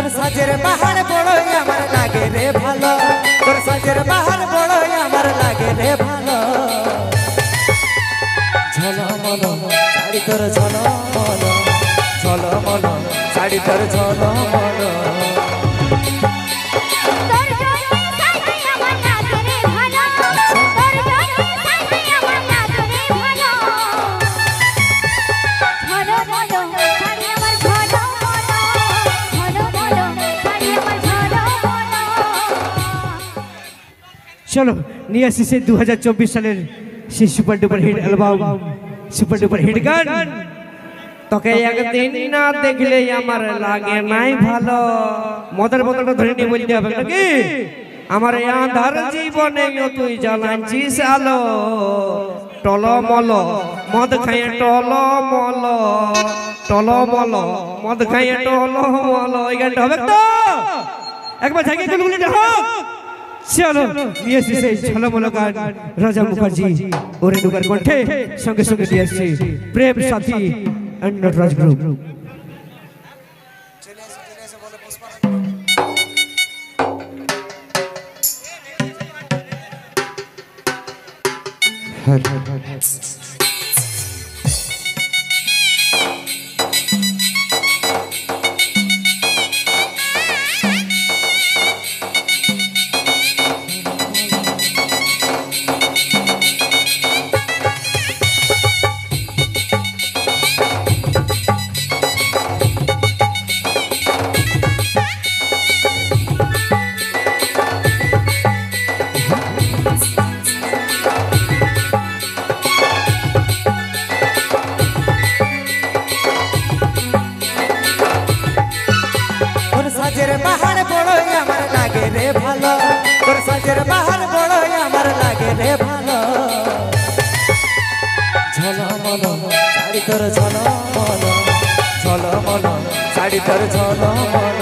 তোর সাজের বাহার বড়ই আমার লাগে রে ভালো তোর সাজের বাহার বড়ই আমার লাগে রে ভালো ঝলমল শাড়ি তোর ঝলমল ঝলমল শাড়ি তোর ঝলমল चलो निया से 2024 साल super duper hit album super duper hit गान তোকে একদিন না দেখলে আমার লাগে নাই ভালো মদের বোতলটা ধরে নিয়ে বলতে হবে নাকি আমার এই আন্ধার জীবনে তুই জ্বালাচ্ছিস আলো টলমল মদ খাইয়ে টলমল মদ খাইয়ে টলমল এই গানটা হবে তো একবার ঝাঁকিয়ে গুলগুলি হোক चलो ये से झलमल गान राजा मुखर्जी और रेणुकार कंठे संगे संगे दिए प्रेम साथी एंड नटराज ग्रुप সাজের বাহার বড়ই আমার লাগে রে ভালো তোর সাজের বাহার বড়ই আমার লাগে রে ভালো ঝলমল শাড়ি তোর ঝলমল ঝলমল শাড়ি তোর ঝলমল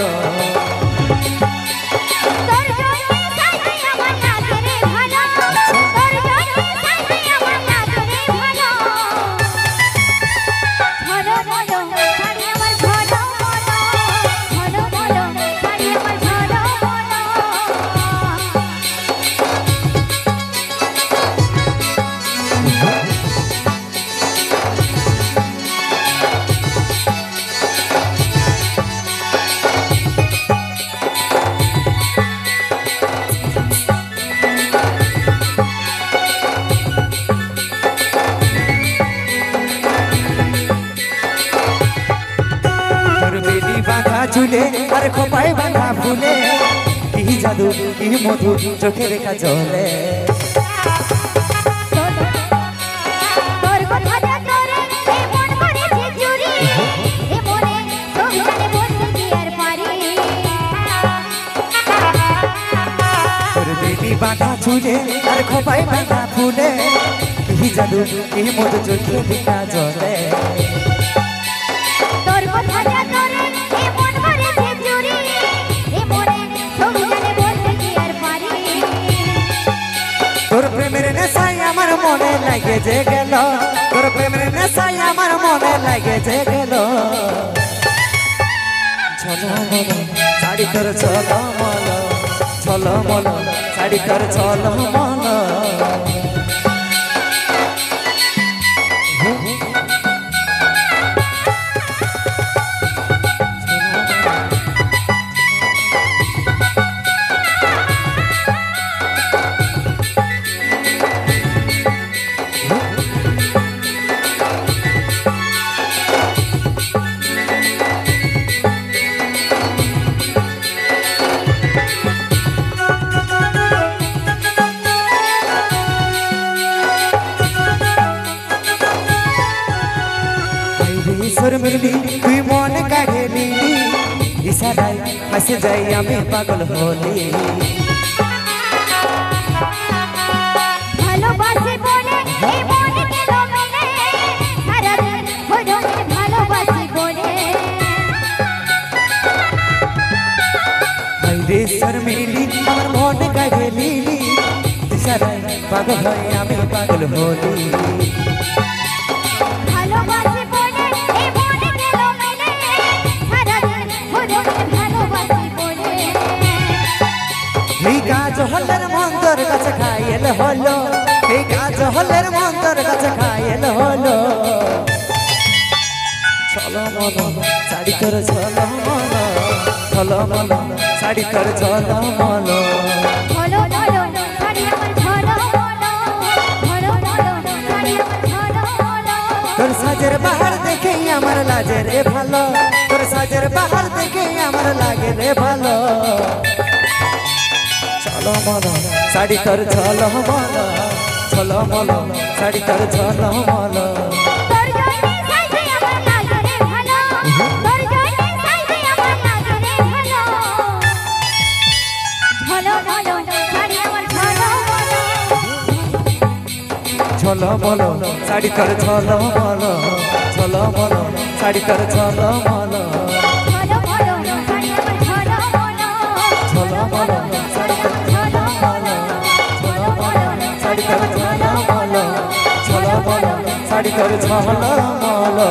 झूले अरे खोपाई बांधा फूले की जादू की मधु चोखे रेखा चले बांधा झूले अरे खोपाई बांधा फूले की जादू की मधु चोखे रेखा चले তোর প্রেমের নেশাই আমার মনে লাগে যে গেল তোর প্রেমের নেশাই আমার মনে লাগে যে গেল ঝলমল শাড়ি তোর ঝলমল ঝলমল শাড়ি তোর ঝলমল मिली तुई मन काढ़े नीली इशाराय हंसे जाई आमी पागल होली ভালোবাসি বলে এই মনে কেন মেলে সারা দিন হলো ভালোবাসি বলে হাইরে শর্মিলি আমার মন কাঢ়ে নীলি ইশারায় পাগল হই আমি পাগল হলি ভালোবাসি বলে এই মনে কেন মেলে সারা দিন হলো ভালোবাসি হলের মন্তর কাছে খাইল হলো এই কাজ হলের মন্তর কাছে খাইল হলো চলো মলো শাড়ি তোর চলো মলো চলো মলো শাড়ি তোর চলো মলো ঝলো ঝলো শাড়ি আমার ঝলো মলো ঝলো ঝলো শাড়ি আমার ঝলো মলো তোর সাজের বাহার দেখে আমার লাগে রে ভালো তোর সাজের বাহার দেখে আমার লাগে রে ভালো চলো মলো শাড়ি তোর চলো মলো চলো মলো শাড়ি তোর চলো মলো তোর জন্য সাজে আমার লাগে রে ভালো তোর জন্য সাজে আমার লাগে রে ভালো ঝলো ঝলো শাড়ি আমার ঝলো মলো চলো মলো শাড়ি তোর চলো মলো চলো মলো শাড়ি তোর চলো মলো ঝলো ঝলো শাড়ি আমার ঝলো মলো চলো মলো শাড়ি তোর চলো মলো চলো মলো শাড়ি তোর চলো মলো চলো মলো শাড়ি তোর চলো মলো